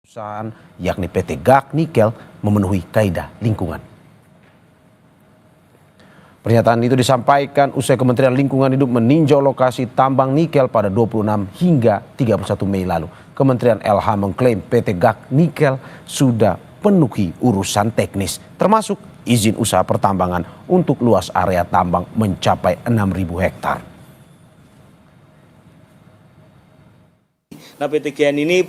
perusahaan yakni PT GAC Nikel memenuhi kaidah lingkungan. Pernyataan itu disampaikan usai Kementerian Lingkungan Hidup meninjau lokasi tambang nikel pada 26 hingga 31 Mei lalu. Kementerian LH mengklaim PT GAC Nikel sudah penuhi urusan teknis, termasuk izin usaha pertambangan untuk luas area tambang mencapai 6.000 hektar. Nah, PT GN ini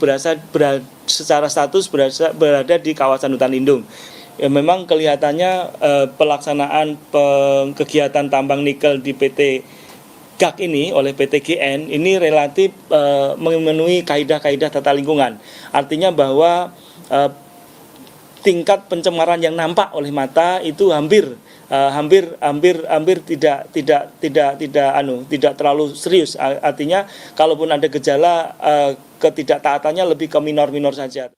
secara status berada di kawasan hutan lindung. Ya, memang kelihatannya pelaksanaan kegiatan tambang nikel di PT GAC ini oleh PT GN ini relatif memenuhi kaidah-kaidah tata lingkungan. Artinya bahwa tingkat pencemaran yang nampak oleh mata itu hampir tidak terlalu serius. Artinya kalaupun ada gejala ketidaktaatannya lebih ke minor-minor saja.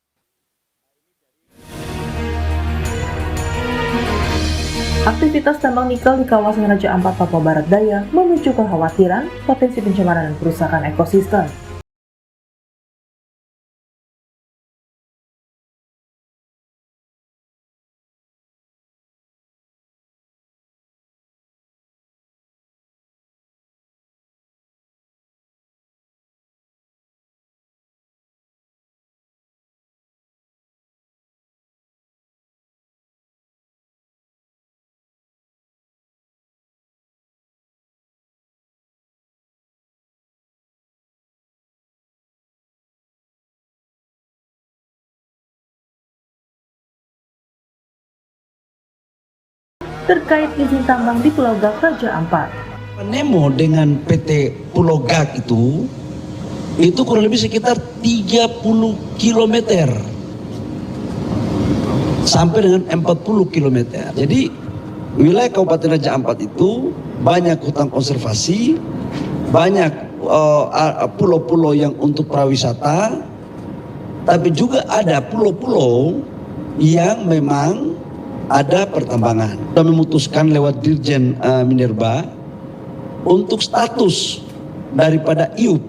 Aktivitas tambang nikel di kawasan Raja Ampat, Papua Barat Daya memicu kekhawatiran potensi pencemaran dan kerusakan ekosistem. Terkait izin tambang di Pulau GAC Raja Ampat. Nemo dengan PT Pulau GAC itu kurang lebih sekitar 30 km sampai dengan 40 km. Jadi wilayah Kabupaten Raja Ampat itu banyak hutan konservasi, banyak pulau-pulau yang untuk prawisata, tapi juga ada pulau-pulau yang memang ada pertambangan. Kita memutuskan lewat Dirjen Minerba untuk status daripada IUP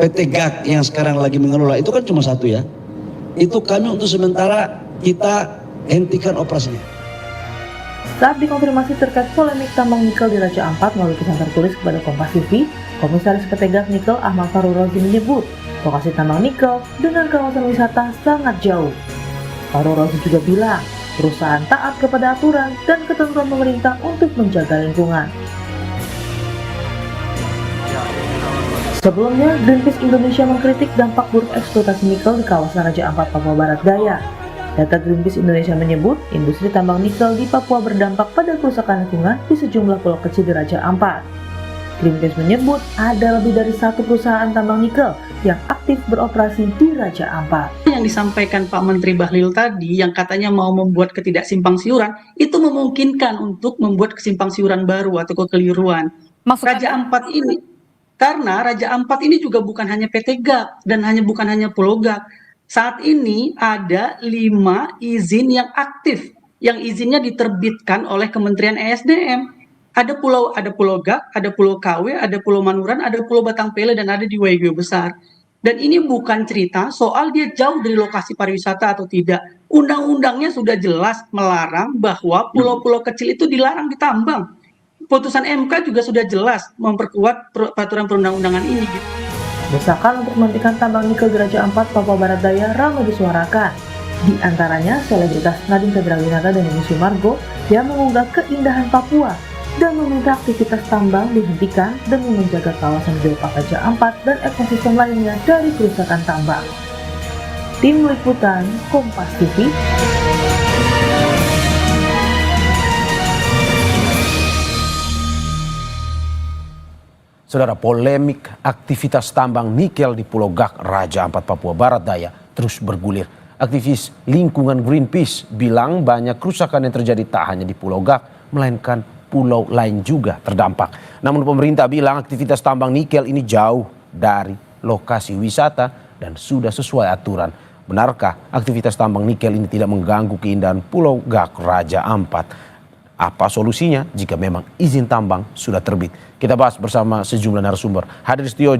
PT GAC yang sekarang lagi mengelola itu kan cuma satu ya. Itu kami untuk sementara kita hentikan operasinya. Saat dikonfirmasi terkait polemik tambang nikel di Raja Ampat melalui pesan tertulis kepada Kompas TV, Komisaris PT GAC Nikel Ahmad Farul Rozi menyebut lokasi tambang nikel dengan kawasan wisata sangat jauh. Farul Rozi juga bilang perusahaan taat kepada aturan dan ketentuan pemerintah untuk menjaga lingkungan. Sebelumnya, Greenpeace Indonesia mengkritik dampak buruk eksploitasi nikel di kawasan Raja Ampat, Papua Barat Daya. Data Greenpeace Indonesia menyebut, industri tambang nikel di Papua berdampak pada kerusakan lingkungan di sejumlah pulau kecil di Raja Ampat. Greenpeace menyebut ada lebih dari satu perusahaan tambang nikel yang aktif beroperasi di Raja Ampat. Yang disampaikan Pak Menteri Bahlil tadi yang katanya mau membuat ketidaksimpangsiuran, itu memungkinkan untuk membuat kesimpangsiuran baru atau kekeliruan. Raja Ampat ini, karena Raja Ampat ini juga bukan hanya PT GAC dan bukan hanya Pulau GAC. Saat ini ada 5 izin yang aktif, yang izinnya diterbitkan oleh Kementerian ESDM. Ada Pulau GAC, ada Pulau KW, ada Pulau Manuran, ada Pulau Batang Pele, dan ada di Waigeo Besar. Dan ini bukan cerita soal dia jauh dari lokasi pariwisata atau tidak. Undang-undangnya sudah jelas melarang bahwa pulau-pulau kecil itu dilarang ditambang. Putusan MK juga sudah jelas memperkuat peraturan perundang-undangan ini. Desakan untuk menghentikan tambang nikel di Raja Ampat, Papua Barat Daya ramai disuarakan. Di antaranya selebritas Nadine Chandrawinata dan Eni Sumargo yang mengunggah keindahan Papua dan meminta aktivitas tambang dihentikan demi menjaga kawasan geopark Raja Ampat dan ekosistem lainnya dari kerusakan tambang. Tim Liputan Kompas TV. Saudara, polemik aktivitas tambang nikel di Pulau GAC Raja Ampat, Papua Barat Daya terus bergulir. Aktivis lingkungan Greenpeace bilang banyak kerusakan yang terjadi tak hanya di Pulau GAC, melainkan pulau lain juga terdampak. Namun pemerintah bilang aktivitas tambang nikel ini jauh dari lokasi wisata dan sudah sesuai aturan. Benarkah aktivitas tambang nikel ini tidak mengganggu keindahan Pulau GAC Raja Ampat? Apa solusinya jika memang izin tambang sudah terbit? Kita bahas bersama sejumlah narasumber. Hadir di studio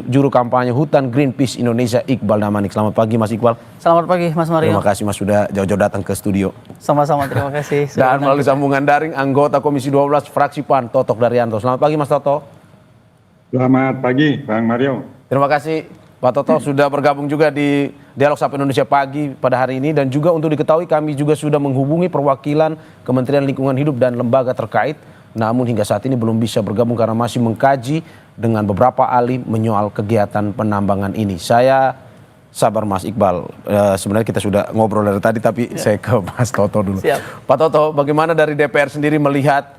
juru kampanye Hutan Greenpeace Indonesia Iqbal Damanik. Selamat pagi Mas Iqbal. Selamat pagi Mas Mario. Terima kasih Mas sudah jauh-jauh datang ke studio. Sama-sama, terima kasih. Dan melalui sambungan daring anggota Komisi 12 Fraksi PAN Totok Daryanto. Selamat pagi Mas Toto. Selamat pagi Bang Mario. Terima kasih Pak Toto sudah bergabung juga di Dialog Sapa Indonesia Pagi pada hari ini. Dan juga untuk diketahui kami juga sudah menghubungi perwakilan Kementerian Lingkungan Hidup dan lembaga terkait. Namun hingga saat ini belum bisa bergabung karena masih mengkaji dengan beberapa ahli menyoal kegiatan penambangan ini. Saya sabar Mas Iqbal, sebenarnya kita sudah ngobrol dari tadi tapi saya ke Mas Toto dulu. Siap. Pak Toto, bagaimana dari DPR sendiri melihat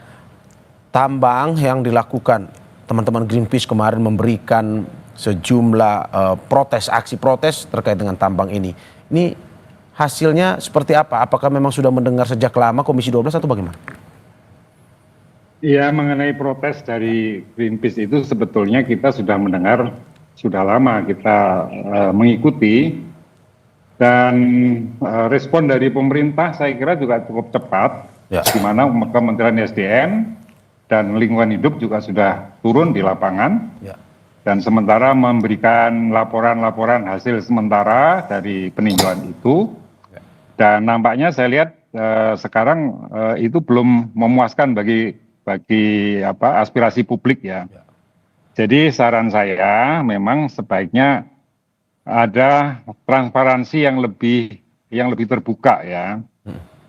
tambang yang dilakukan? Teman-teman Greenpeace kemarin memberikan sejumlah aksi protes terkait dengan tambang ini. Ini hasilnya seperti apa? Apakah memang sudah mendengar sejak lama Komisi 12 atau bagaimana? Ya, mengenai protes dari Greenpeace itu sebetulnya kita sudah mendengar sudah lama, kita mengikuti, dan respon dari pemerintah saya kira juga cukup cepat, di mana Kementerian SDM dan Lingkungan Hidup juga sudah turun di lapangan. Dan sementara memberikan laporan-laporan hasil sementara dari peninjauan itu. Dan nampaknya saya lihat sekarang itu belum memuaskan bagi aspirasi publik ya. Jadi saran saya memang sebaiknya ada transparansi yang lebih terbuka ya.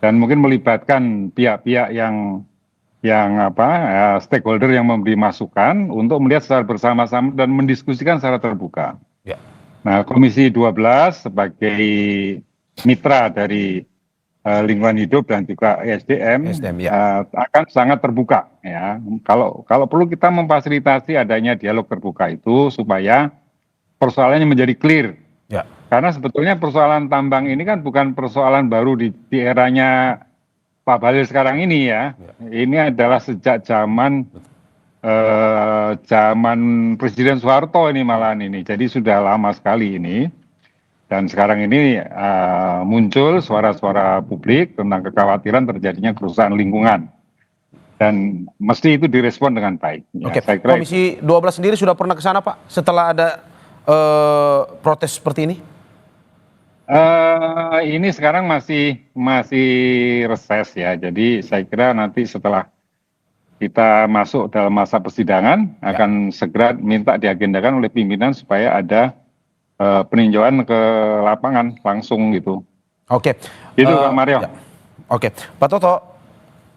Dan mungkin melibatkan pihak-pihak yang stakeholder yang memberi masukan untuk melihat secara bersama-sama dan mendiskusikan secara terbuka. Nah, Komisi 12 sebagai mitra dari Lingkungan Hidup dan juga SDM akan sangat terbuka ya. Kalau perlu kita memfasilitasi adanya dialog terbuka itu supaya persoalannya menjadi clear. Karena sebetulnya persoalan tambang ini kan bukan persoalan baru di eranya Pak Bahlil sekarang ini ya. Ini adalah sejak zaman Presiden Soeharto ini malahan ini. Jadi sudah lama sekali ini. Dan sekarang ini muncul suara-suara publik tentang kekhawatiran terjadinya kerusakan lingkungan. Dan mesti itu direspon dengan baik. Oke, saya kira Komisi 12 sendiri sudah pernah ke sana Pak setelah ada protes seperti ini? Ini sekarang masih reses ya, jadi saya kira nanti setelah kita masuk dalam masa persidangan akan segera minta diagendakan oleh pimpinan supaya ada peninjauan ke lapangan langsung gitu. Oke. Itu Pak Mario. Oke, Pak Toto,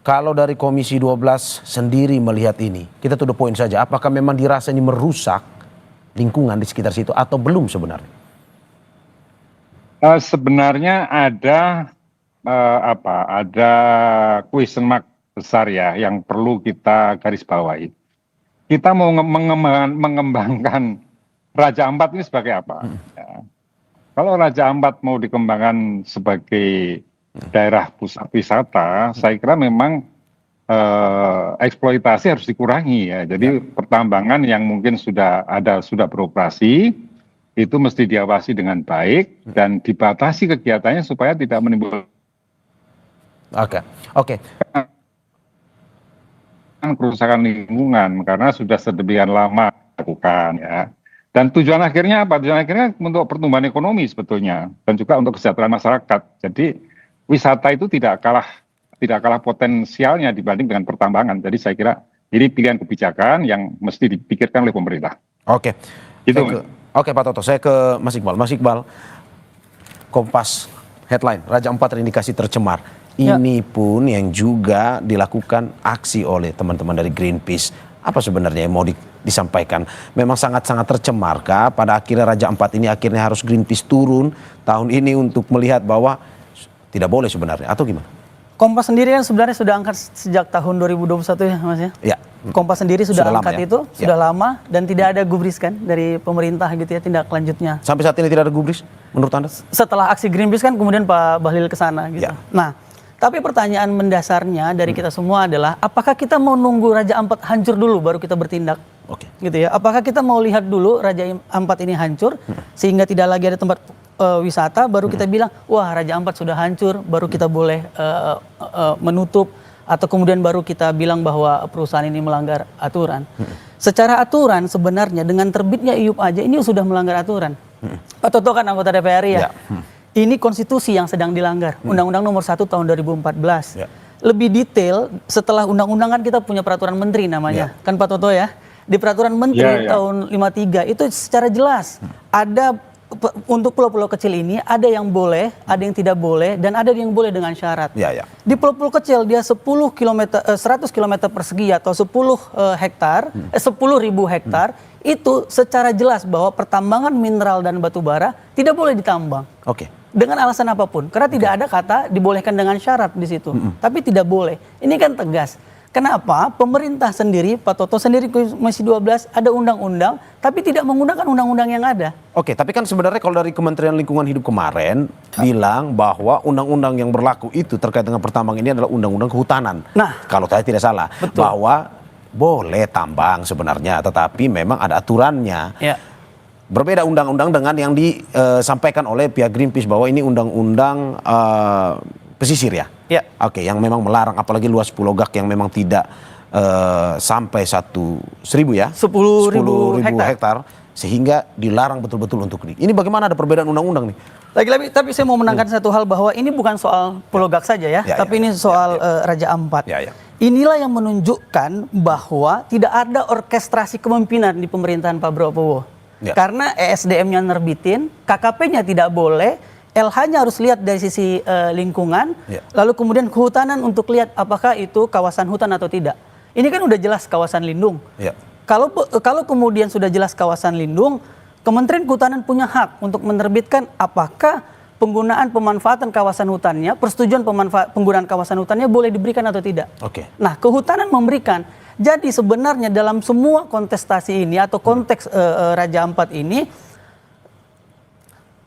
kalau dari Komisi 12 sendiri melihat ini, kita to the point saja, apakah memang dirasa ini merusak lingkungan di sekitar situ atau belum sebenarnya? Sebenarnya ada question mark besar ya yang perlu kita garis bawahi. Kita mau mengembangkan Raja Ampat ini sebagai apa? Ya. Kalau Raja Ampat mau dikembangkan sebagai daerah pusat wisata, saya kira memang eksploitasi harus dikurangi ya. Jadi pertambangan yang mungkin sudah beroperasi itu mesti diawasi dengan baik dan dibatasi kegiatannya supaya tidak menimbulkan kerusakan lingkungan karena sudah sedemikian lama dilakukan ya. Dan tujuan akhirnya apa? Tujuan akhirnya untuk pertumbuhan ekonomi sebetulnya dan juga untuk kesejahteraan masyarakat. Jadi wisata itu tidak kalah potensialnya dibanding dengan pertambangan. Jadi saya kira ini pilihan kebijakan yang mesti dipikirkan oleh pemerintah. Oke. Itu. Oke Pak Toto, saya ke Mas Iqbal. Mas Iqbal, Kompas headline Raja Ampat terindikasi tercemar. Ini pun yang juga dilakukan aksi oleh teman-teman dari Greenpeace. Apa sebenarnya yang mau disampaikan? Memang sangat-sangat tercemarkah pada akhirnya Raja Ampat ini akhirnya harus Greenpeace turun tahun ini untuk melihat bahwa tidak boleh sebenarnya atau gimana? Kompas sendiri kan sebenarnya sudah angkat sejak tahun 2021 ya Mas ya? Ya. Kompas sendiri sudah angkat lama, ya? Itu sudah lama dan tidak ada gubris kan dari pemerintah gitu ya tindak lanjutnya. Sampai saat ini tidak ada gubris menurut Anda? Setelah aksi Greenpeace kan kemudian Pak Bahlil ke sana gitu. Nah, tapi pertanyaan mendasarnya dari kita semua adalah apakah kita mau nunggu Raja Ampat hancur dulu baru kita bertindak? Gitu ya. Apakah kita mau lihat dulu Raja Ampat ini hancur sehingga tidak lagi ada tempat wisata baru kita bilang wah Raja Ampat sudah hancur baru kita boleh menutup atau kemudian baru kita bilang bahwa perusahaan ini melanggar aturan. Secara aturan sebenarnya dengan terbitnya IUP aja ini sudah melanggar aturan. Pak Toto kan anggota DPR ya. Ini konstitusi yang sedang dilanggar. Undang-Undang nomor 1 tahun 2014. Lebih detail setelah undang-undang kan kita punya peraturan menteri namanya. Kan Pak Toto ya. Di peraturan menteri tahun 53 itu secara jelas ada untuk pulau-pulau kecil ini ada yang boleh, ada yang tidak boleh, dan ada yang boleh dengan syarat. Di pulau-pulau kecil dia 100 km persegi atau 10 hektar, 10.000 hektar, itu secara jelas bahwa pertambangan mineral dan batu bara tidak boleh ditambang. Dengan alasan apapun, karena tidak ada kata dibolehkan dengan syarat di situ, tapi tidak boleh. Ini kan tegas. Kenapa? Pemerintah sendiri, Pak Toto sendiri Komisi 12 ada undang-undang, tapi tidak menggunakan undang-undang yang ada. Tapi kan sebenarnya kalau dari Kementerian Lingkungan Hidup kemarin bilang bahwa undang-undang yang berlaku itu terkait dengan pertambangan ini adalah undang-undang kehutanan. Kalau saya tidak salah, bahwa boleh tambang sebenarnya, tetapi memang ada aturannya. Berbeda undang-undang dengan yang disampaikan oleh pihak Greenpeace bahwa ini undang-undang pesisir ya. Yang memang melarang, apalagi luas Pulau Gak yang memang tidak sampai 1.000 ya, 10.000 hektar, sehingga dilarang betul-betul untuk ini. Ini bagaimana ada perbedaan undang-undang nih? Lagi-lagi, tapi saya mau menekankan satu hal bahwa ini bukan soal Pulau Gak saja ya, tapi ini soal Raja Ampat. Inilah yang menunjukkan bahwa tidak ada orkestrasi kepemimpinan di pemerintahan Pak Prabowo. Karena ESDM-nya nerbitin, KKP-nya tidak boleh, LH-nya harus lihat dari sisi lingkungan, lalu kemudian kehutanan untuk lihat apakah itu kawasan hutan atau tidak. Ini kan udah jelas kawasan lindung. Kalau kemudian sudah jelas kawasan lindung, Kementerian Kehutanan punya hak untuk menerbitkan apakah penggunaan pemanfaatan kawasan hutannya, persetujuan penggunaan kawasan hutannya boleh diberikan atau tidak. Nah, kehutanan memberikan. Jadi sebenarnya dalam semua kontestasi ini atau konteks Raja Ampat ini,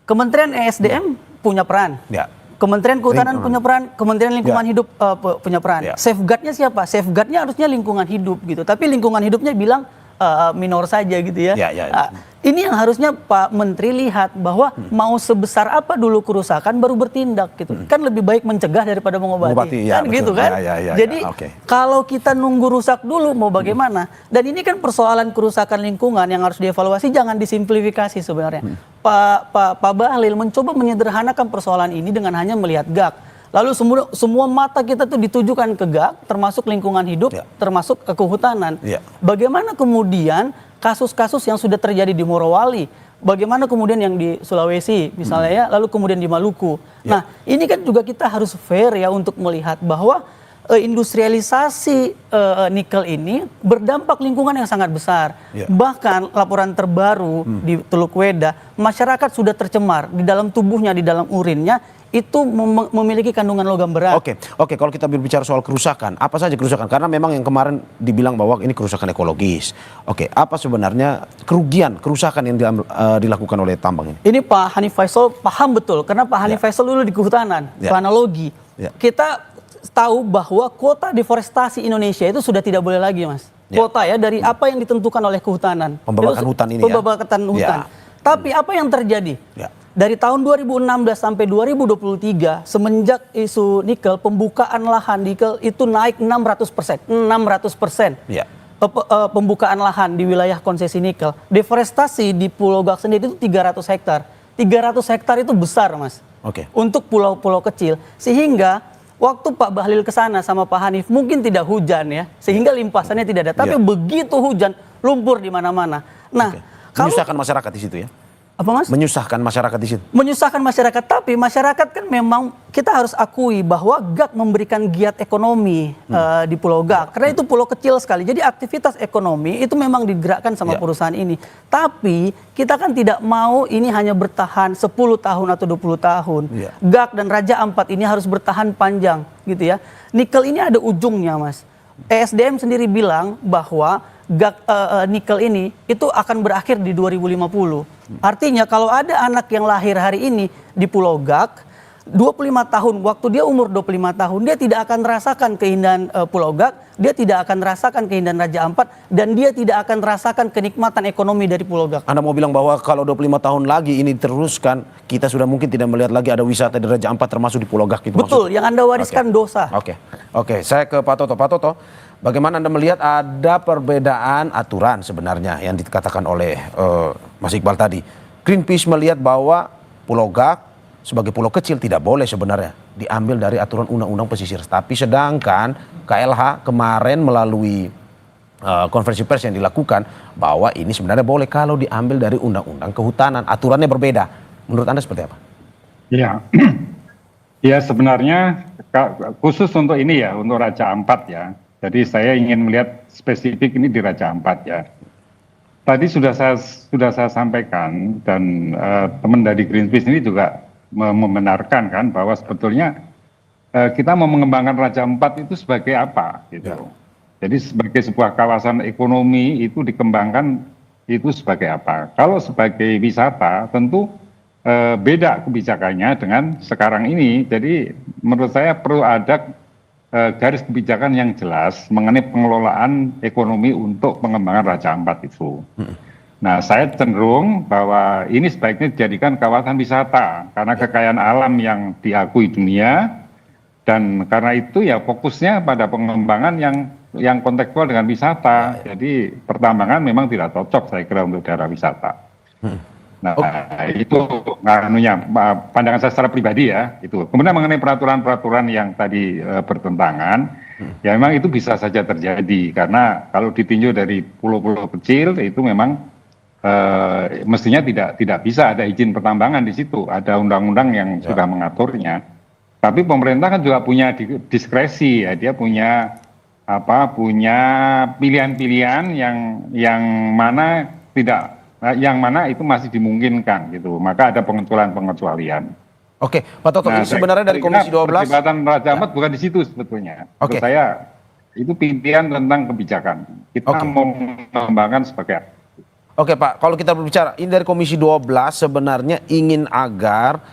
Kementerian ESDM punya peran, Kementerian Kehutanan punya peran, Kementerian Lingkungan Hidup punya peran. Safeguardnya siapa? Safeguardnya harusnya lingkungan hidup gitu. Tapi lingkungan hidupnya bilang minor saja gitu ya. Ini yang harusnya Pak Menteri lihat bahwa mau sebesar apa dulu kerusakan baru bertindak gitu. Kan lebih baik mencegah daripada mengobati. Kan gitu kan. Jadi kalau kita nunggu rusak dulu mau bagaimana? Dan ini kan persoalan kerusakan lingkungan yang harus dievaluasi, jangan disimplifikasi sebenarnya. Pak Bahlil mencoba menyederhanakan persoalan ini dengan hanya melihat Gak. Lalu semua mata kita tuh ditujukan ke Gak, termasuk lingkungan hidup, termasuk kehutanan. Bagaimana kemudian kasus-kasus yang sudah terjadi di Morowali, bagaimana kemudian yang di Sulawesi misalnya ya, lalu kemudian di Maluku. Nah, ini kan juga kita harus fair ya untuk melihat bahwa industrialisasi nikel ini berdampak lingkungan yang sangat besar. Bahkan laporan terbaru di Teluk Weda, masyarakat sudah tercemar di dalam tubuhnya, di dalam urinnya, itu memiliki kandungan logam berat. Oke, kalau kita berbicara soal kerusakan, apa saja kerusakan? Karena memang yang kemarin dibilang bahwa ini kerusakan ekologis. Apa sebenarnya kerusakan yang dilakukan oleh tambang ini? Ini Pak Hanif Faisal paham betul, karena Pak Hanif Faisal dulu di kehutanan, analogi. Kita tahu bahwa kuota deforestasi Indonesia itu sudah tidak boleh lagi, Mas. Kuota ya, dari apa yang ditentukan oleh kehutanan. Pembabakan hutan ini Pembabakan hutan. Tapi apa yang terjadi? Dari tahun 2016 sampai 2023, semenjak isu nikel, pembukaan lahan nikel itu naik 600%. 600%. Pembukaan lahan di wilayah konsesi nikel. Deforestasi di Pulau Gak sendiri itu 300 hektar. 300 hektar itu besar, Mas. Untuk pulau-pulau kecil. Sehingga waktu Pak Bahlil ke sana sama Pak Hanif mungkin tidak hujan ya. Sehingga limpasannya tidak ada. Tapi begitu hujan, lumpur di mana-mana. Nah, menyusahkan masyarakat di situ ya? Apa, Mas? Menyusahkan masyarakat di situ. Menyusahkan masyarakat, tapi masyarakat kan memang kita harus akui bahwa Gak memberikan giat ekonomi di Pulau Gak. Karena itu pulau kecil sekali. Jadi aktivitas ekonomi itu memang digerakkan sama perusahaan ini. Tapi kita kan tidak mau ini hanya bertahan 10 tahun atau 20 tahun. Gak dan Raja Ampat ini harus bertahan panjang gitu ya. Nikel ini ada ujungnya, Mas. ESDM sendiri bilang bahwa nikel ini itu akan berakhir di 2050. Artinya kalau ada anak yang lahir hari ini di Pulau Gak, 25 tahun, waktu dia umur 25 tahun, dia tidak akan merasakan keindahan Pulau Gak, dia tidak akan merasakan keindahan Raja Ampat, dan dia tidak akan merasakan kenikmatan ekonomi dari Pulau Gak. Anda mau bilang bahwa kalau 25 tahun lagi ini diteruskan, kita sudah mungkin tidak melihat lagi ada wisata di Raja Ampat termasuk di Pulau Gak itu? Betul, yang Anda wariskan dosa. Oke, saya ke Pak Toto. Pak Toto, bagaimana Anda melihat ada perbedaan aturan sebenarnya yang dikatakan oleh Mas Iqbal tadi? Greenpeace melihat bahwa Pulau Gak sebagai pulau kecil tidak boleh sebenarnya diambil dari aturan undang-undang pesisir. Tapi sedangkan KLH kemarin melalui konferensi pers yang dilakukan bahwa ini sebenarnya boleh kalau diambil dari undang-undang kehutanan. Aturannya berbeda. Menurut Anda seperti apa? Ya, ya sebenarnya khusus untuk ini ya, untuk Raja Ampat ya. Jadi saya ingin melihat spesifik ini di Raja Ampat ya. Tadi sudah saya sampaikan dan teman dari Greenpeace ini juga membenarkan kan bahwa sebetulnya kita mau mengembangkan Raja Ampat itu sebagai apa gitu. Ya. Jadi sebagai sebuah kawasan ekonomi itu dikembangkan itu sebagai apa? Kalau sebagai wisata tentu beda kebijakannya dengan sekarang ini. Jadi menurut saya perlu ada garis kebijakan yang jelas mengenai pengelolaan ekonomi untuk pengembangan Raja Ampat itu. Nah, saya cenderung bahwa ini sebaiknya dijadikan kawasan wisata karena kekayaan alam yang diakui dunia, dan karena itu ya fokusnya pada pengembangan yang kontekstual dengan wisata. Jadi pertambangan memang tidak cocok saya kira untuk daerah wisata. Nah, itu pandangan saya secara pribadi ya, itu. Kemudian mengenai peraturan-peraturan yang tadi bertentangan, ya memang itu bisa saja terjadi karena kalau ditinjau dari pulau-pulau kecil itu memang mestinya tidak bisa ada izin pertambangan di situ, ada undang-undang yang sudah mengaturnya. Tapi pemerintah kan juga punya diskresi ya, dia punya pilihan-pilihan yang mana itu masih dimungkinkan gitu. Maka ada pengecualian. Oke, Pak Toto, ini sebenarnya dari Komisi 12. Perdebatan Raja Ampat bukan di situ sebetulnya. Menurut saya itu pilihan tentang kebijakan. Kita mau mengembangkan sebagai apa? Oke Pak, kalau kita berbicara ini dari Komisi 12 sebenarnya ingin agar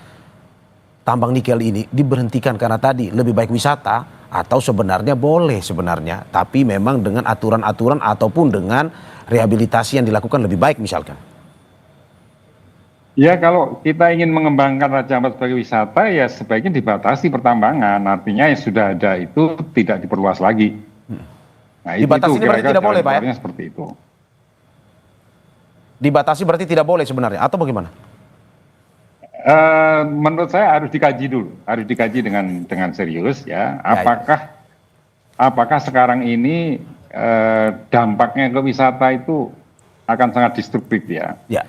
tambang nikel ini diberhentikan karena tadi lebih baik wisata atau sebenarnya boleh sebenarnya, tapi memang dengan aturan-aturan ataupun dengan rehabilitasi yang dilakukan lebih baik misalkan. Ya kalau kita ingin mengembangkan Raja Ampat sebagai wisata ya sebaiknya dibatasi pertambangan, artinya yang sudah ada itu tidak diperluas lagi. Nah, dibatasi itu ini berarti tidak boleh Pak ya? Seperti itu. Dibatasi berarti tidak boleh sebenarnya atau bagaimana? Menurut saya harus dikaji dulu, harus dikaji dengan serius ya. Apakah sekarang ini dampaknya ke wisata itu akan sangat destruktif ya? Ya.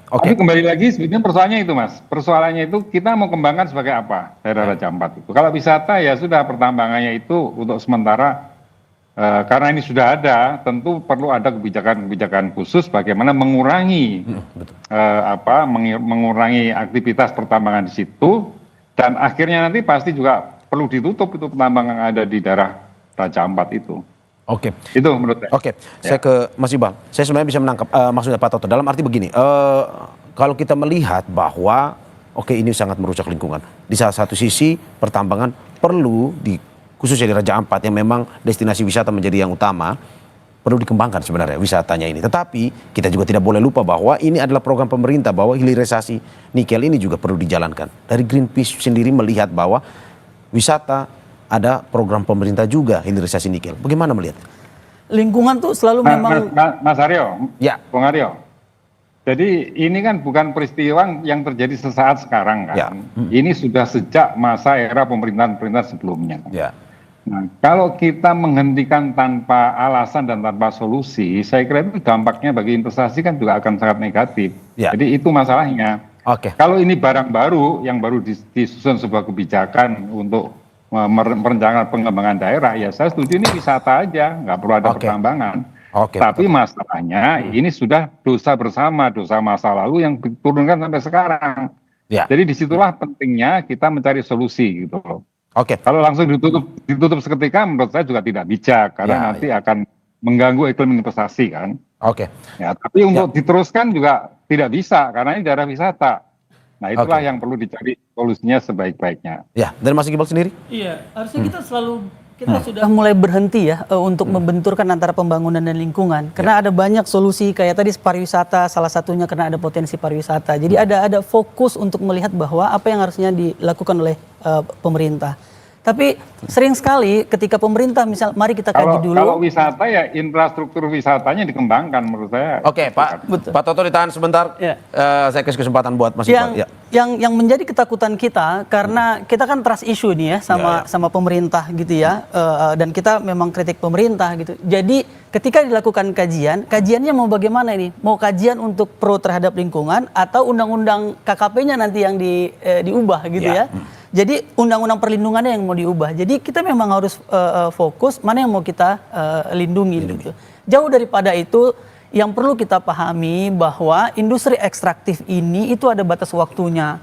Tapi kembali lagi sebetulnya persoalannya itu Mas, persoalannya itu kita mau kembangkan sebagai apa daerah Raja Ampat itu. Kalau wisata ya sudah pertambangannya itu untuk sementara. Karena ini sudah ada, tentu perlu ada kebijakan khusus bagaimana mengurangi mengurangi aktivitas pertambangan di situ, dan akhirnya nanti pasti juga perlu ditutup itu pertambangan yang ada di daerah Raja Ampat itu. Oke. Itu menurut saya. Saya ke Mas Iqbal. Saya sebenarnya bisa menangkap maksudnya Pak Toto. Dalam arti begini, kalau kita melihat bahwa ini sangat merusak lingkungan. Di salah satu sisi pertambangan perlu khususnya di Raja Ampat yang memang destinasi wisata menjadi yang utama, perlu dikembangkan sebenarnya wisatanya ini. Tetapi kita juga tidak boleh lupa bahwa ini adalah program pemerintah, bahwa hilirisasi nikel ini juga perlu dijalankan. Dari Greenpeace sendiri melihat bahwa wisata ada program pemerintah juga hilirisasi nikel. Bagaimana melihat? Lingkungan tuh selalu memang... Mas Aryo, Bung Aryo. Jadi ini kan bukan peristiwa yang terjadi sesaat sekarang kan. Ini sudah sejak masa era pemerintahan sebelumnya. Nah, kalau kita menghentikan tanpa alasan dan tanpa solusi, saya kira itu dampaknya bagi investasi kan juga akan sangat negatif. Jadi itu masalahnya. Kalau ini barang baru yang baru disusun sebuah kebijakan untuk merencanakan pengembangan daerah, ya saya setuju ini wisata aja, nggak perlu ada pertambangan. Tapi masalahnya ini sudah dosa bersama, dosa masa lalu yang diturunkan sampai sekarang. Jadi disitulah pentingnya kita mencari solusi gitu loh. Kalau langsung ditutup seketika menurut saya juga tidak bijak karena nanti akan mengganggu iklim investasi kan. Ya, tapi untuk diteruskan juga tidak bisa karena ini daerah wisata. Nah itulah yang perlu dicari solusinya sebaik-baiknya. Ya, dari Mas Iqbal sendiri? Iya, harusnya kita sudah mulai berhenti ya untuk membenturkan antara pembangunan dan lingkungan. Karena ada banyak solusi kayak tadi pariwisata, salah satunya karena ada potensi pariwisata. Jadi ada fokus untuk melihat bahwa apa yang harusnya dilakukan oleh pemerintah. Tapi sering sekali ketika pemerintah misal mari kita kaji dulu. Kalau wisata ya infrastruktur wisatanya dikembangkan menurut saya. Oke, Pak. Pak Toto ditahan sebentar. Ya. Saya kasih kesempatan buat Mas Iqbal. Ya. Yang menjadi ketakutan kita karena kita kan trust issue nih ya sama pemerintah gitu ya, dan kita memang kritik pemerintah gitu. Jadi ketika dilakukan kajiannya mau bagaimana ini? Mau kajian untuk pro terhadap lingkungan atau undang-undang KKP-nya nanti yang diubah gitu ya? Jadi undang-undang perlindungannya yang mau diubah. Jadi kita memang harus fokus mana yang mau kita lindungi gitu. Jauh daripada itu, yang perlu kita pahami bahwa industri ekstraktif ini itu ada batas waktunya.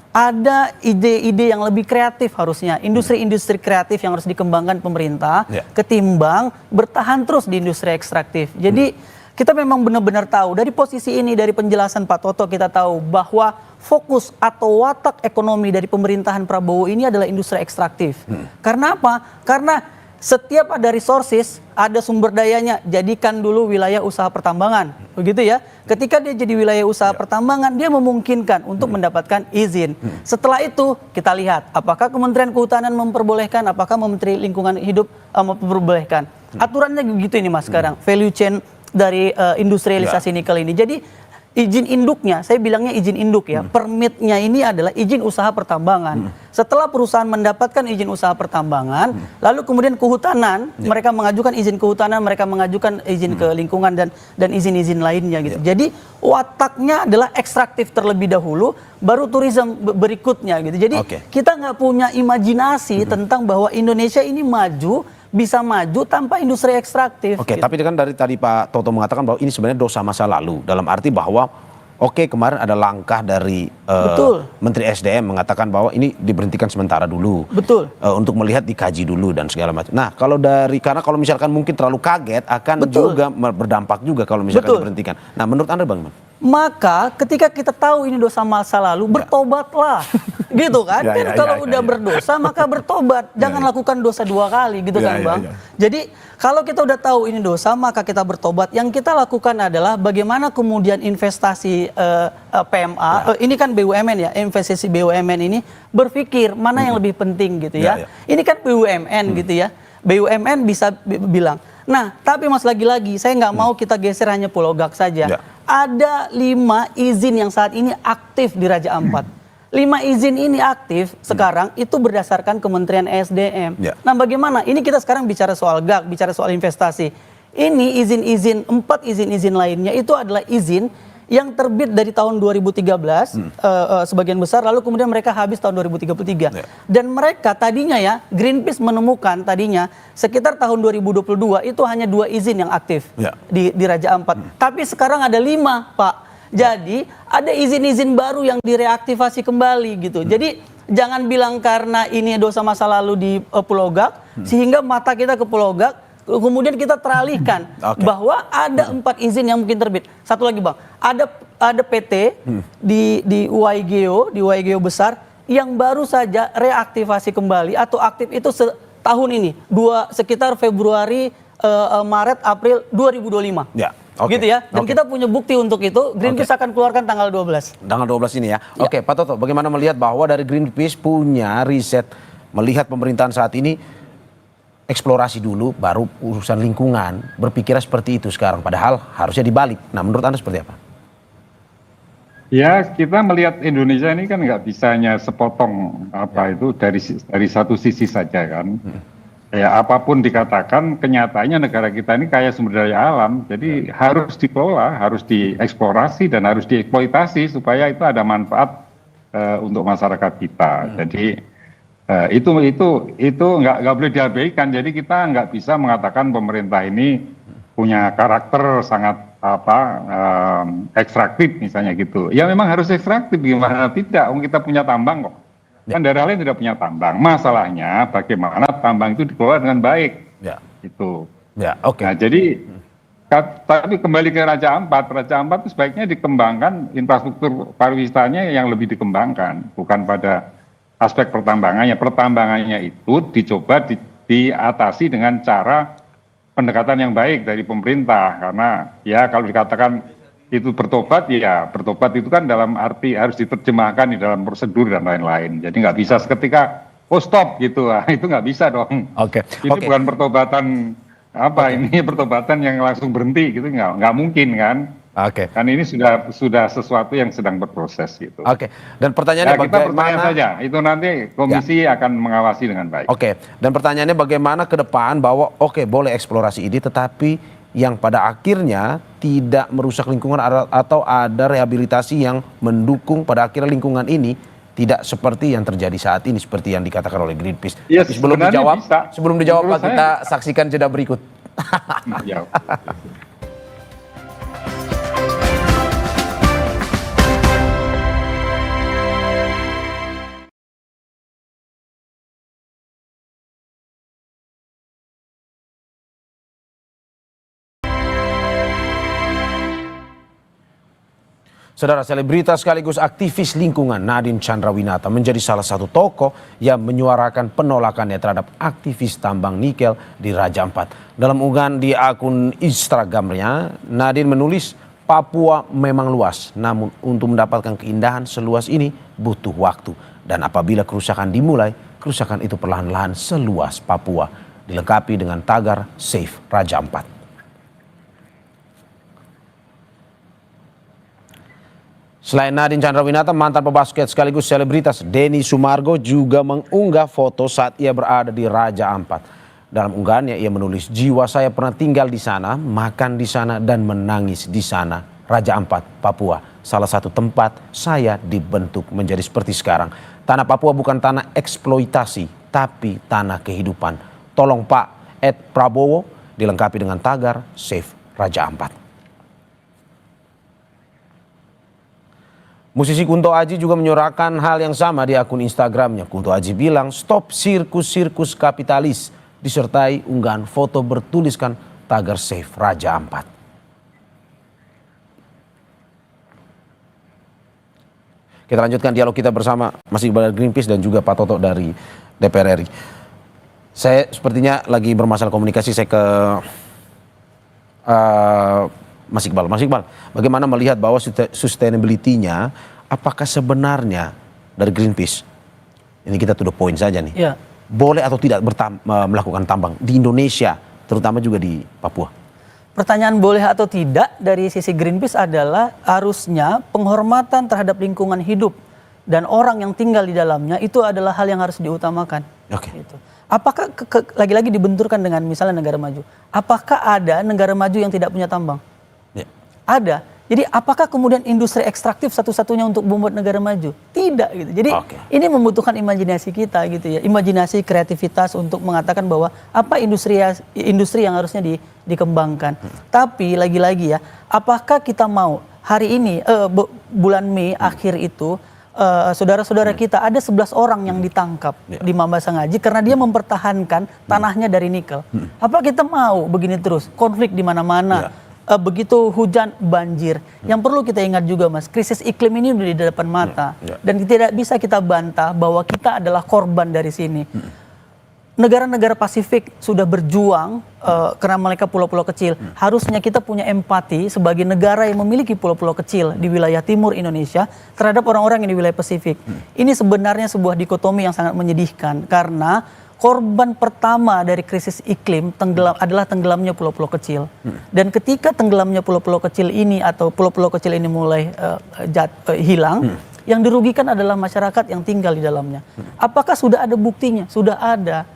Ada ide-ide yang lebih kreatif harusnya. Industri-industri kreatif yang harus dikembangkan pemerintah ketimbang bertahan terus di industri ekstraktif. Jadi kita memang benar-benar tahu dari posisi ini, dari penjelasan Pak Toto kita tahu bahwa fokus atau watak ekonomi dari pemerintahan Prabowo ini adalah industri ekstraktif. Karena apa? Karena setiap ada resources, ada sumber dayanya, jadikan dulu wilayah usaha pertambangan. Begitu ya. Ketika dia jadi wilayah usaha pertambangan, dia memungkinkan untuk mendapatkan izin. Setelah itu kita lihat apakah Kementerian Kehutanan memperbolehkan, apakah Menteri Lingkungan Hidup memperbolehkan. Aturannya begitu ini Mas sekarang, value chain dari industrialisasi nikel ini. Jadi izin induknya, saya bilangnya izin induk ya, permitnya ini adalah izin usaha pertambangan. Setelah perusahaan mendapatkan izin usaha pertambangan, lalu kemudian kehutanan, mereka mengajukan izin kehutanan, mereka mengajukan izin ke lingkungan dan izin-izin lainnya gitu. Jadi wataknya adalah ekstraktif terlebih dahulu, baru turisme berikutnya gitu. Jadi kita nggak punya imajinasi tentang bahwa Indonesia ini bisa maju tanpa industri ekstraktif. Oke, gitu. tapi kan dari tadi Pak Toto mengatakan bahwa ini sebenarnya dosa masa lalu. Dalam arti bahwa kemarin ada langkah dari Menteri SDM mengatakan bahwa ini diberhentikan sementara dulu. Betul. Untuk melihat dikaji dulu dan segala macam. Nah, karena kalau misalkan mungkin terlalu kaget akan juga berdampak juga kalau misalkan diberhentikan. Nah, menurut Anda bagaimana? Maka ketika kita tahu ini dosa masa lalu, bertobatlah. Gitu kan? Kalau udah berdosa maka bertobat. Jangan lakukan dosa dua kali gitu kan Bang. Jadi kalau kita udah tahu ini dosa maka kita bertobat. Yang kita lakukan adalah bagaimana kemudian investasi PMA, ini kan BUMN ya, investasi BUMN ini berpikir mana yang lebih penting gitu ya. Ini kan BUMN gitu ya. BUMN bisa bilang, nah tapi Mas lagi-lagi saya nggak mau kita geser hanya Pulau Gak saja. Ada 5 izin yang saat ini aktif di Raja Ampat. 5 izin ini aktif sekarang itu berdasarkan Kementerian SDM. Nah bagaimana? Ini kita sekarang bicara soal GAK, bicara soal investasi. Ini izin-izin, 4 izin-izin lainnya itu adalah izin yang terbit dari tahun 2013 sebagian besar, lalu kemudian mereka habis tahun 2033. Dan mereka tadinya ya, Greenpeace menemukan tadinya sekitar tahun 2022 itu hanya 2 izin yang aktif di Raja Ampat. Tapi sekarang ada 5 Pak. Jadi ada izin-izin baru yang direaktivasi kembali gitu. Jadi jangan bilang karena ini dosa masa lalu di Pulau Gak, sehingga mata kita ke Pulau Gak, kemudian kita teralihkan bahwa ada 4 izin yang mungkin terbit. Satu lagi Bang, ada PT di YGO besar yang baru saja reaktivasi kembali atau aktif itu tahun ini, sekitar Februari, Maret, April 2025. Gitu ya. Dan kita punya bukti untuk itu. Greenpeace akan keluarkan tanggal 12. Tanggal 12 ini ya. Oke, Pak Toto, bagaimana melihat bahwa dari Greenpeace punya riset melihat pemerintahan saat ini eksplorasi dulu baru urusan lingkungan, berpikirnya seperti itu sekarang, padahal harusnya dibalik. Nah, menurut Anda seperti apa? Ya, kita melihat Indonesia ini kan nggak bisa hanya sepotong itu dari satu sisi saja kan. Ya, apapun dikatakan, kenyataannya negara kita ini kaya sumber daya alam, jadi harus dikelola, harus dieksplorasi dan harus dieksploitasi supaya itu ada manfaat untuk masyarakat kita. Jadi itu nggak boleh diabaikan. Jadi kita nggak bisa mengatakan pemerintah ini punya karakter sangat ekstraktif misalnya gitu. Ya memang harus ekstraktif, gimana tidak? Kita punya tambang kok. Kan daerah lain tidak punya tambang. Masalahnya bagaimana tambang itu dikelola dengan baik. Itu. Nah, jadi Tapi kembali ke Raja Ampat itu sebaiknya dikembangkan infrastruktur pariwisatanya yang lebih dikembangkan, bukan pada aspek pertambangannya. Pertambangannya itu dicoba diatasi dengan cara pendekatan yang baik dari pemerintah, karena ya kalau dikatakan itu bertobat, ya bertobat itu kan dalam arti harus diterjemahkan di dalam prosedur dan lain-lain. Jadi nggak bisa seketika stop gitu lah, itu nggak bisa dong. Ini bukan pertobatan ini pertobatan yang langsung berhenti gitu, nggak mungkin kan. Kan ini sudah sesuatu yang sedang berproses gitu. Dan pertanyaannya kita bagaimana? percaya saja, itu nanti komisi akan mengawasi dengan baik. Dan pertanyaannya bagaimana ke depan bahwa boleh eksplorasi ini, tetapi yang pada akhirnya tidak merusak lingkungan atau ada rehabilitasi yang mendukung pada akhirnya lingkungan ini tidak seperti yang terjadi saat ini, seperti yang dikatakan oleh Greenpeace. Yes, Sebelum dijawab Pak, kita saksikan jeda berikut. Ya. Saudara, selebritas sekaligus aktivis lingkungan Nadine Chandrawinata menjadi salah satu tokoh yang menyuarakan penolakannya terhadap aktivis tambang nikel di Raja Ampat. Dalam unggahan di akun Instagramnya, Nadine menulis, Papua memang luas, namun untuk mendapatkan keindahan seluas ini butuh waktu. Dan apabila kerusakan dimulai, kerusakan itu perlahan-lahan seluas Papua. Dilengkapi dengan tagar Save Raja Ampat. Selain Nadine Chandrawinata, mantan pebasket sekaligus selebritas Denny Sumargo juga mengunggah foto saat ia berada di Raja Ampat. Dalam unggahannya ia menulis, jiwa saya pernah tinggal di sana, makan di sana dan menangis di sana. Raja Ampat, Papua, salah satu tempat saya dibentuk menjadi seperti sekarang. Tanah Papua bukan tanah eksploitasi, tapi tanah kehidupan. Tolong Pak Prabowo, dilengkapi dengan tagar Save Raja Ampat. Musisi Kunto Aji juga menyuarakan hal yang sama di akun Instagramnya. Kunto Aji bilang, stop sirkus-sirkus kapitalis, disertai unggahan foto bertuliskan tagar Save Raja Ampat. Kita lanjutkan dialog kita bersama Mas Iqbal dari Greenpeace dan juga Pak Toto dari DPR RI. Saya sepertinya lagi bermasalah komunikasi, saya ke Mas Iqbal. Mas Iqbal, bagaimana melihat bahwa sustainability-nya, apakah sebenarnya dari Greenpeace, ini kita to the point saja nih, boleh atau tidak melakukan tambang di Indonesia, terutama juga di Papua? Pertanyaan boleh atau tidak dari sisi Greenpeace adalah harusnya penghormatan terhadap lingkungan hidup dan orang yang tinggal di dalamnya itu adalah hal yang harus diutamakan. Gitu. Apakah lagi-lagi dibenturkan dengan misalnya negara maju? Apakah ada negara maju yang tidak punya tambang? Ada. Jadi apakah kemudian industri ekstraktif satu-satunya untuk membuat negara maju? Tidak gitu. Jadi ini membutuhkan imajinasi kita gitu ya. Imajinasi, kreativitas untuk mengatakan bahwa apa industri yang harusnya dikembangkan. Tapi lagi-lagi ya, apakah kita mau hari ini bulan Mei akhir itu saudara-saudara kita ada 11 orang yang ditangkap di Mamasa Ngaji karena dia mempertahankan tanahnya dari nikel. Apa kita mau begini terus? Konflik di mana-mana. Begitu hujan banjir. Yang perlu kita ingat juga Mas, krisis iklim ini udah di depan mata dan tidak bisa kita bantah bahwa kita adalah korban dari sini. Negara-negara Pasifik sudah berjuang karena mereka pulau-pulau kecil. Harusnya kita punya empati sebagai negara yang memiliki pulau-pulau kecil di wilayah timur Indonesia terhadap orang-orang yang di wilayah Pasifik. Ini sebenarnya sebuah dikotomi yang sangat menyedihkan karena korban pertama dari krisis iklim adalah tenggelamnya pulau-pulau kecil. Dan ketika tenggelamnya pulau-pulau kecil ini atau pulau-pulau kecil ini mulai hilang, yang dirugikan adalah masyarakat yang tinggal di dalamnya. Apakah sudah ada buktinya? Sudah ada.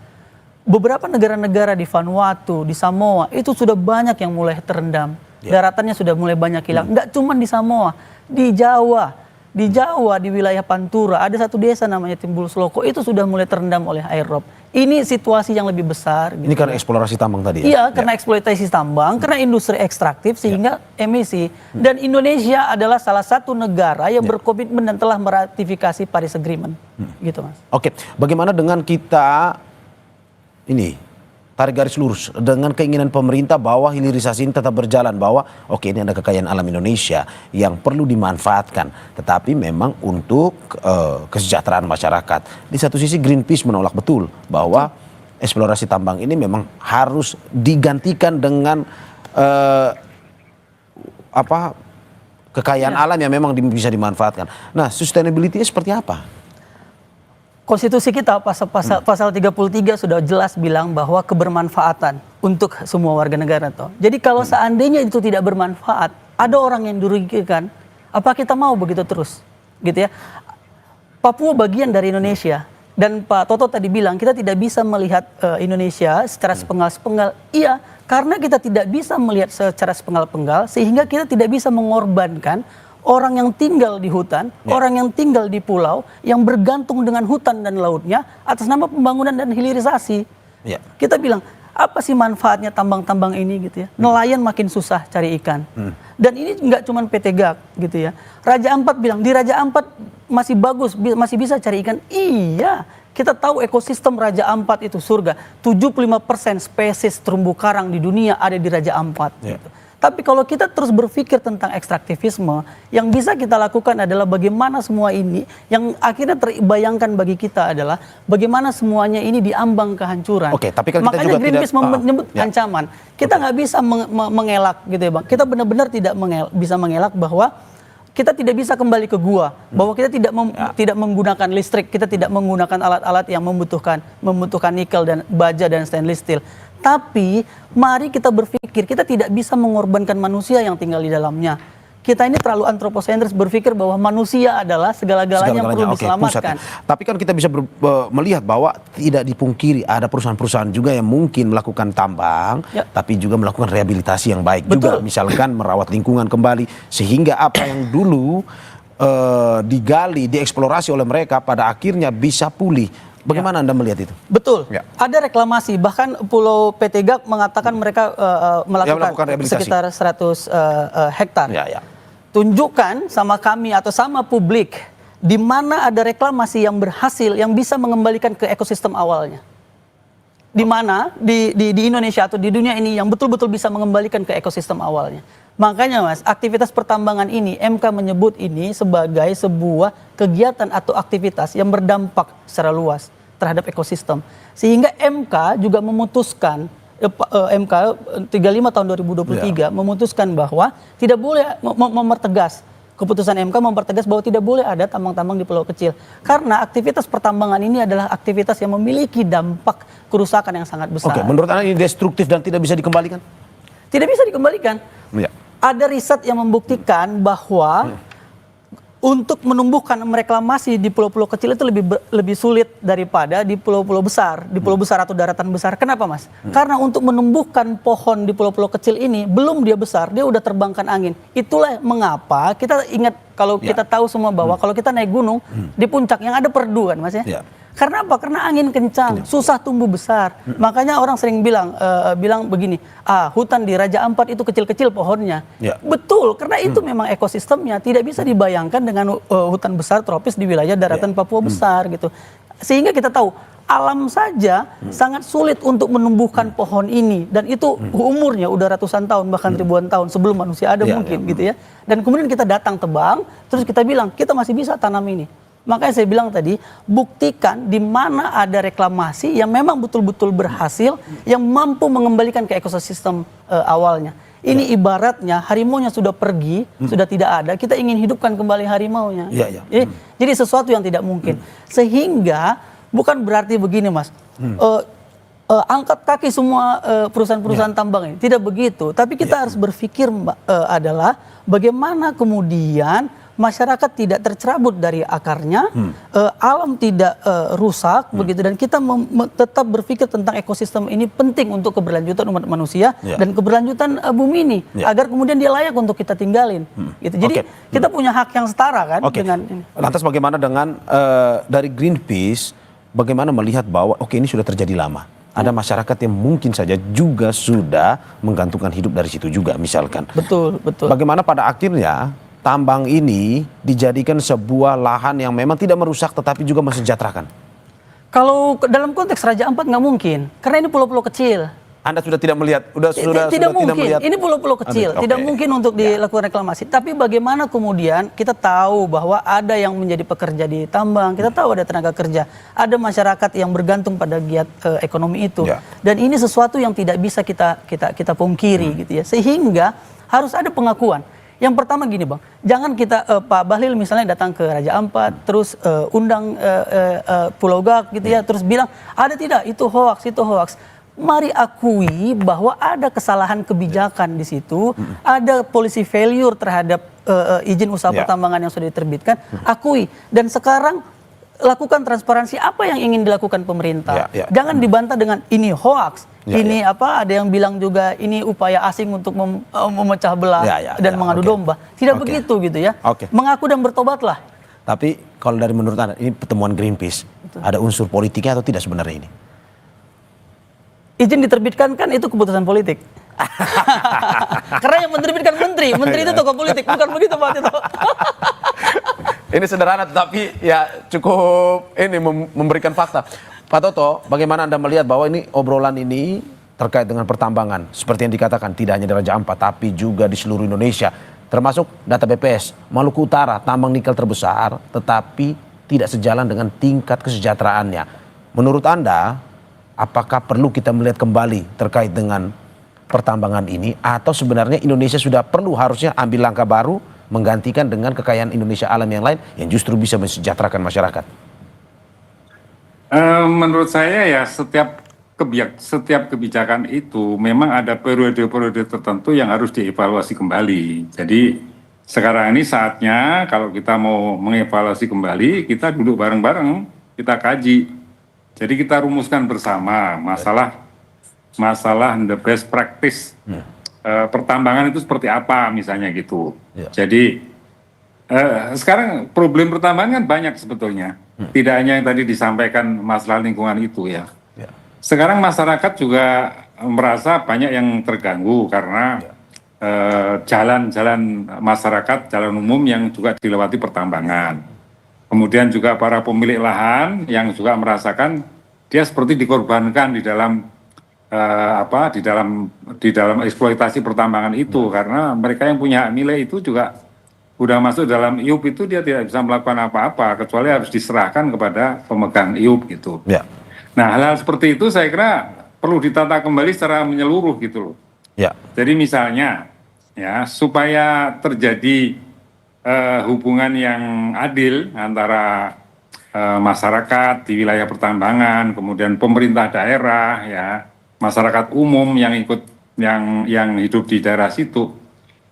Beberapa negara-negara di Vanuatu, di Samoa, itu sudah banyak yang mulai terendam. Daratannya sudah mulai banyak hilang. Enggak cuma di Samoa, di Jawa. Di Jawa, di wilayah Pantura, ada satu desa namanya Timbul Sloko, itu sudah mulai terendam oleh air rob. Ini situasi yang lebih besar. Gitu. Ini karena eksplorasi tambang tadi ya? Iya, karena eksploitasi tambang, karena industri ekstraktif sehingga emisi. Dan Indonesia adalah salah satu negara yang berkomitmen dan telah meratifikasi Paris Agreement. Gitu Mas. Oke, bagaimana dengan kita ini tarik garis lurus dengan keinginan pemerintah bahwa hilirisasi ini tetap berjalan, bahwa oke, ini ada kekayaan alam Indonesia yang perlu dimanfaatkan, tetapi memang untuk kesejahteraan masyarakat. Di satu sisi Greenpeace menolak betul bahwa eksplorasi tambang ini memang harus digantikan dengan kekayaan alam yang memang bisa dimanfaatkan. Nah, sustainability-nya seperti apa? Konstitusi kita pasal 33 sudah jelas bilang bahwa kebermanfaatan untuk semua warga negara toh. Jadi kalau seandainya itu tidak bermanfaat, ada orang yang dirugikan, apa kita mau begitu terus? Gitu ya. Papua bagian dari Indonesia, dan Pak Toto tadi bilang kita tidak bisa melihat Indonesia secara sepenggal-sepenggal. Iya, karena kita tidak bisa melihat secara sepenggal-penggal sehingga kita tidak bisa mengorbankan orang yang tinggal di hutan, orang yang tinggal di pulau, yang bergantung dengan hutan dan lautnya atas nama pembangunan dan hilirisasi. Kita bilang, apa sih manfaatnya tambang-tambang ini gitu ya? Nelayan makin susah cari ikan. Dan ini nggak cuma PT GAC gitu ya. Raja Ampat bilang, di Raja Ampat masih bagus, masih bisa cari ikan. Iya, kita tahu ekosistem Raja Ampat itu surga. 75% spesies terumbu karang di dunia ada di Raja Ampat. Gitu. Tapi kalau kita terus berpikir tentang ekstraktivisme, yang bisa kita lakukan adalah bagaimana semua ini, yang akhirnya terbayangkan bagi kita adalah bagaimana semuanya ini diambang kehancuran. Tapi kan kita makanya juga Greenpeace menyebut ancaman. Kita nggak bisa mengelak gitu ya Bang. Kita benar-benar tidak bisa mengelak bahwa kita tidak bisa kembali ke gua, bahwa kita tidak menggunakan listrik, kita tidak menggunakan alat-alat yang membutuhkan nikel dan baja dan stainless steel. Tapi mari kita berpikir, kita tidak bisa mengorbankan manusia yang tinggal di dalamnya. Kita ini terlalu antroposentris berpikir bahwa manusia adalah segala-galanya yang perlu diselamatkan. Tapi kan kita bisa melihat bahwa tidak dipungkiri ada perusahaan-perusahaan juga yang mungkin melakukan tambang, tapi juga melakukan rehabilitasi yang baik juga. Misalkan merawat lingkungan kembali, sehingga apa yang dulu digali, dieksplorasi oleh mereka pada akhirnya bisa pulih. Bagaimana Anda melihat itu? Betul. Ada reklamasi, bahkan Pulau PT GAC mengatakan mereka melakukan sekitar 100 hektar. Tunjukkan sama kami atau sama publik di mana ada reklamasi yang berhasil, yang bisa mengembalikan ke ekosistem awalnya. Di mana di Indonesia atau di dunia ini yang betul-betul bisa mengembalikan ke ekosistem awalnya. Makanya Mas, aktivitas pertambangan ini MK menyebut ini sebagai sebuah kegiatan atau aktivitas yang berdampak secara luas terhadap ekosistem. Sehingga MK juga memutuskan, MK 35 tahun 2023 memutuskan bahwa tidak boleh mempertegas, keputusan MK mempertegas bahwa tidak boleh ada tambang-tambang di pulau kecil. Karena aktivitas pertambangan ini adalah aktivitas yang memiliki dampak kerusakan yang sangat besar. Menurut Anda ini destruktif dan tidak bisa dikembalikan? Tidak bisa dikembalikan. Ada riset yang membuktikan bahwa untuk menumbuhkan reklamasi di pulau-pulau kecil itu lebih sulit daripada di pulau-pulau besar, di pulau besar atau daratan besar. Kenapa Mas? Karena untuk menumbuhkan pohon di pulau-pulau kecil ini belum dia besar, dia udah terbangkan angin. Itulah mengapa kita ingat, kalau kita tahu semua bahwa kalau kita naik gunung di puncak yang ada perdu kan Mas ya. Karena apa? Karena angin kencang, susah tumbuh besar. Makanya orang sering bilang begini, hutan di Raja Ampat itu kecil-kecil pohonnya. Betul, karena itu memang ekosistemnya tidak bisa dibayangkan dengan hutan besar tropis di wilayah daratan Papua besar gitu. Sehingga kita tahu alam saja sangat sulit untuk menumbuhkan pohon ini, dan itu umurnya udah ratusan tahun bahkan ribuan tahun sebelum manusia ada mungkin gitu ya. Dan kemudian kita datang tebang, terus kita bilang kita masih bisa tanam ini. Makanya saya bilang tadi, buktikan di mana ada reklamasi yang memang betul-betul berhasil, yang mampu mengembalikan ke ekosistem awalnya. Ini ibaratnya harimaunya sudah pergi, sudah tidak ada, kita ingin hidupkan kembali harimaunya. Jadi sesuatu yang tidak mungkin. Sehingga bukan berarti begini Mas, angkat kaki semua perusahaan-perusahaan tambang ini. Tidak begitu, tapi kita harus berpikir adalah bagaimana kemudian masyarakat tidak tercerabut dari akarnya, alam tidak rusak begitu, dan kita tetap berpikir tentang ekosistem ini penting untuk keberlanjutan umat manusia dan keberlanjutan bumi ini agar kemudian dia layak untuk kita tinggalin. Gitu. Jadi kita punya hak yang setara kan dengan ini. Lantas bagaimana dengan dari Greenpeace, bagaimana melihat bahwa ini sudah terjadi lama? Ada masyarakat yang mungkin saja juga sudah menggantungkan hidup dari situ juga misalkan. Betul. Bagaimana pada akhirnya tambang ini dijadikan sebuah lahan yang memang tidak merusak tetapi juga mensejahterakan? Kalau dalam konteks Raja Ampat nggak mungkin, karena ini pulau-pulau kecil. Anda sudah tidak melihat, Tidak mungkin. melihat. Ini pulau-pulau kecil, Oke. tidak mungkin untuk dilakukan reklamasi. Tapi bagaimana kemudian kita tahu bahwa ada yang menjadi pekerja di tambang, kita tahu ada tenaga kerja, ada masyarakat yang bergantung pada giat ekonomi itu. Ya. Dan ini sesuatu yang tidak bisa kita pungkiri gitu ya. Sehingga harus ada pengakuan. Yang pertama gini Bang, jangan kita Pak Bahlil misalnya datang ke Raja Ampat, terus undang Pulau Gak gitu ya, terus bilang ada tidak itu hoax, itu hoax. Mari akui bahwa ada kesalahan kebijakan di situ, ada policy failure terhadap izin usaha pertambangan yang sudah diterbitkan, akui. Dan sekarang lakukan transparansi apa yang ingin dilakukan pemerintah. Jangan dibantah dengan ini hoax, ini apa? Ada yang bilang juga ini upaya asing untuk memecah belah dan mengadu domba. Tidak begitu gitu ya. Mengaku dan bertobatlah. Tapi kalau dari menurut Anda, ini pertemuan Greenpeace, ada unsur politiknya atau tidak sebenarnya ini? Izin diterbitkan kan itu keputusan politik. Karena yang menerbitkan menteri itu tokoh politik, bukan begitu Pak Tito. Ini sederhana tetapi ya cukup ini memberikan fakta. Pak Toto, bagaimana Anda melihat bahwa ini obrolan ini terkait dengan pertambangan seperti yang dikatakan tidak hanya di Raja Ampat tapi juga di seluruh Indonesia, termasuk data BPS Maluku Utara tambang nikel terbesar tetapi tidak sejalan dengan tingkat kesejahteraannya. Menurut Anda, apakah perlu kita melihat kembali terkait dengan pertambangan ini atau sebenarnya Indonesia sudah perlu harusnya ambil langkah baru menggantikan dengan kekayaan Indonesia alam yang lain yang justru bisa mensejahterakan masyarakat? Menurut saya ya setiap kebijakan itu memang ada periode-periode tertentu yang harus dievaluasi kembali. Jadi sekarang ini saatnya kalau kita mau mengevaluasi kembali, kita duduk bareng-bareng, kita kaji. Jadi kita rumuskan bersama masalah the best practice pertambangan itu seperti apa misalnya gitu. Jadi sekarang problem pertambangan kan banyak sebetulnya. Tidak hanya yang tadi disampaikan masalah lingkungan itu ya. Sekarang masyarakat juga merasa banyak yang terganggu karena jalan-jalan masyarakat, jalan umum yang juga dilewati pertambangan. Kemudian juga para pemilik lahan yang juga merasakan dia seperti dikorbankan di dalam di dalam eksploitasi pertambangan itu karena mereka yang punya hak milik itu juga udah masuk dalam IUP itu dia tidak bisa melakukan apa-apa kecuali harus diserahkan kepada pemegang IUP gitu. Nah hal-hal seperti itu saya kira perlu ditata kembali secara menyeluruh gitu loh. Jadi misalnya ya supaya terjadi hubungan yang adil antara masyarakat di wilayah pertambangan, kemudian pemerintah daerah, ya masyarakat umum yang ikut yang hidup di daerah situ,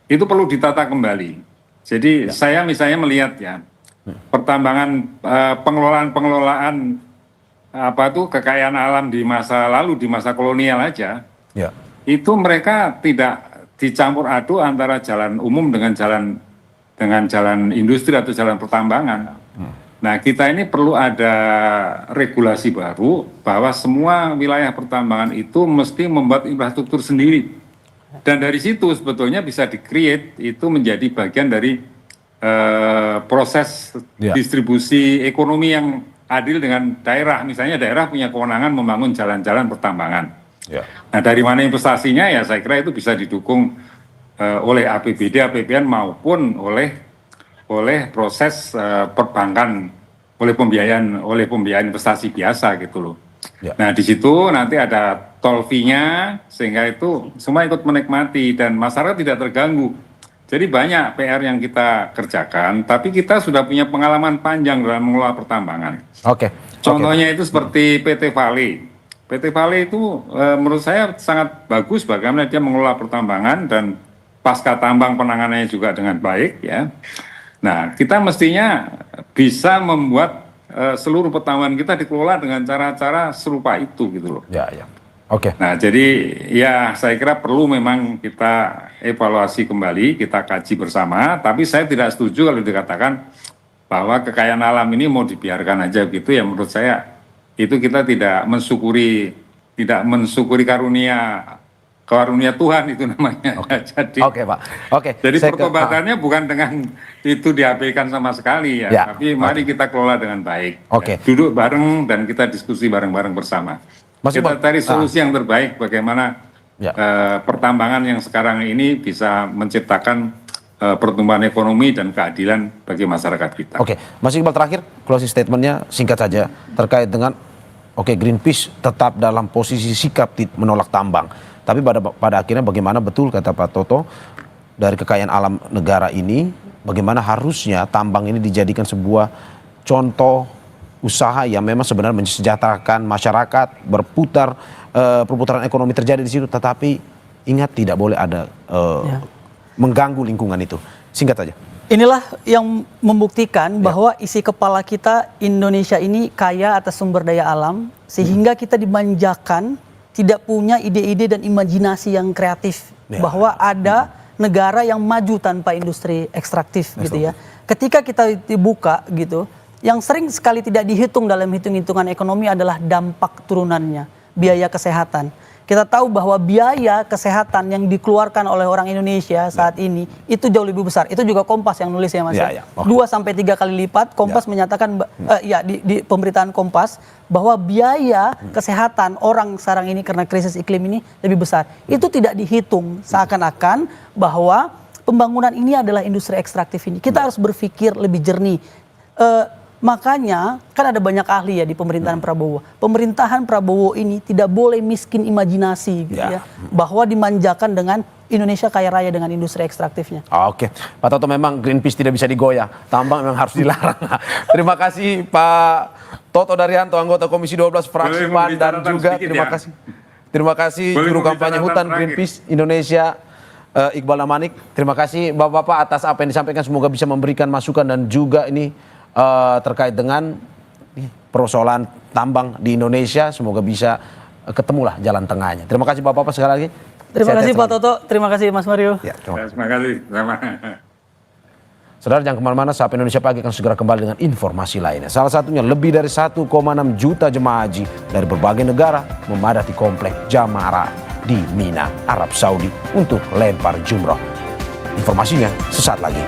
itu perlu ditata kembali. Jadi saya misalnya melihat ya pertambangan pengelolaan kekayaan alam di masa lalu di masa kolonial aja, itu mereka tidak dicampur aduk antara jalan umum dengan jalan industri atau jalan pertambangan. Nah kita ini perlu ada regulasi baru bahwa semua wilayah pertambangan itu mesti membuat infrastruktur sendiri. Dan dari situ sebetulnya bisa di-create itu menjadi bagian dari proses distribusi ekonomi yang adil dengan daerah. Misalnya daerah punya kewenangan membangun jalan-jalan pertambangan. Nah dari mana investasinya ya saya kira itu bisa didukung oleh APBD, APBN maupun oleh proses perbankan, oleh pembiayaan investasi biasa gitu loh. Nah di situ nanti ada tol fee-nya sehingga itu semua ikut menikmati dan masyarakat tidak terganggu. Jadi banyak PR yang kita kerjakan, tapi kita sudah punya pengalaman panjang dalam mengelola pertambangan. Contohnya itu seperti PT Vale. PT Vale itu menurut saya sangat bagus bagaimana dia mengelola pertambangan dan pasca tambang penanganannya juga dengan baik ya. Nah kita mestinya bisa membuat seluruh pertambangan kita dikelola dengan cara-cara serupa itu gitu loh. Nah jadi ya saya kira perlu memang kita evaluasi kembali, kita kaji bersama. Tapi saya tidak setuju kalau dikatakan bahwa kekayaan alam ini mau dibiarkan aja gitu ya. Menurut saya itu kita tidak mensyukuri karunia karunia Tuhan itu namanya. Jadi, Pak. Oke. Jadi saya pertobatannya bukan dengan itu diabaikan sama sekali ya, tapi mari kita kelola dengan baik. Oke. Ya, duduk bareng dan kita diskusi bareng-bareng bersama. Mas Kita Iqbal, cari solusi yang terbaik bagaimana pertambangan yang sekarang ini bisa menciptakan pertumbuhan ekonomi dan keadilan bagi masyarakat kita. Oke, Mas Iqbal, terakhir closing statementnya singkat saja terkait dengan Greenpeace tetap dalam posisi sikap menolak tambang. Tapi pada akhirnya bagaimana betul kata Pak Toto, dari kekayaan alam negara ini, bagaimana harusnya tambang ini dijadikan sebuah contoh usaha yang memang sebenarnya mensejahterakan masyarakat, perputaran ekonomi terjadi di situ, tetapi ingat tidak boleh ada mengganggu lingkungan itu. Singkat saja. Inilah yang membuktikan bahwa isi kepala kita Indonesia ini kaya atas sumber daya alam, sehingga kita dimanjakan, tidak punya ide-ide dan imajinasi yang kreatif, bahwa ada negara yang maju tanpa industri ekstraktif gitu ya. Ketika kita dibuka gitu, yang sering sekali tidak dihitung dalam hitung-hitungan ekonomi adalah dampak turunannya, biaya kesehatan. Kita tahu bahwa biaya kesehatan yang dikeluarkan oleh orang Indonesia saat ini itu jauh lebih besar. Itu juga Kompas yang nulis ya Mas. 2 sampai 3 kali lipat. Kompas menyatakan di pemberitaan Kompas bahwa biaya kesehatan orang sekarang ini karena krisis iklim ini lebih besar. Itu tidak dihitung, seakan-akan bahwa pembangunan ini adalah industri ekstraktif ini. Kita harus berpikir lebih jernih. Makanya kan ada banyak ahli ya di pemerintahan Prabowo. Pemerintahan Prabowo ini tidak boleh miskin imajinasi gitu ya. Bahwa dimanjakan dengan Indonesia kaya raya dengan industri ekstraktifnya. Oke, Pak Toto, memang Greenpeace tidak bisa digoyah. Tambang memang harus dilarang. Terima kasih Pak Toto Daryanto, anggota Komisi 12 fraksi PAN, dan juga terima kasih juru kampanye hutan Greenpeace Indonesia Iqbal Namanik. Terima kasih Bapak-bapak atas apa yang disampaikan, semoga bisa memberikan masukan dan juga ini terkait dengan persoalan tambang di Indonesia, semoga bisa ketemulah jalan tengahnya. Terima kasih Bapak-bapak sekali lagi. Terima kasih Pak Toto, terima kasih Mas Mario. Terima kasih. Saudara, jangan kemana-mana, Sapa Indonesia Pagi akan segera kembali dengan informasi lainnya. Salah satunya lebih dari 1,6 juta jemaah haji dari berbagai negara memadati komplek Jamara di Mina, Arab Saudi untuk lempar jumroh. Informasinya sesaat lagi.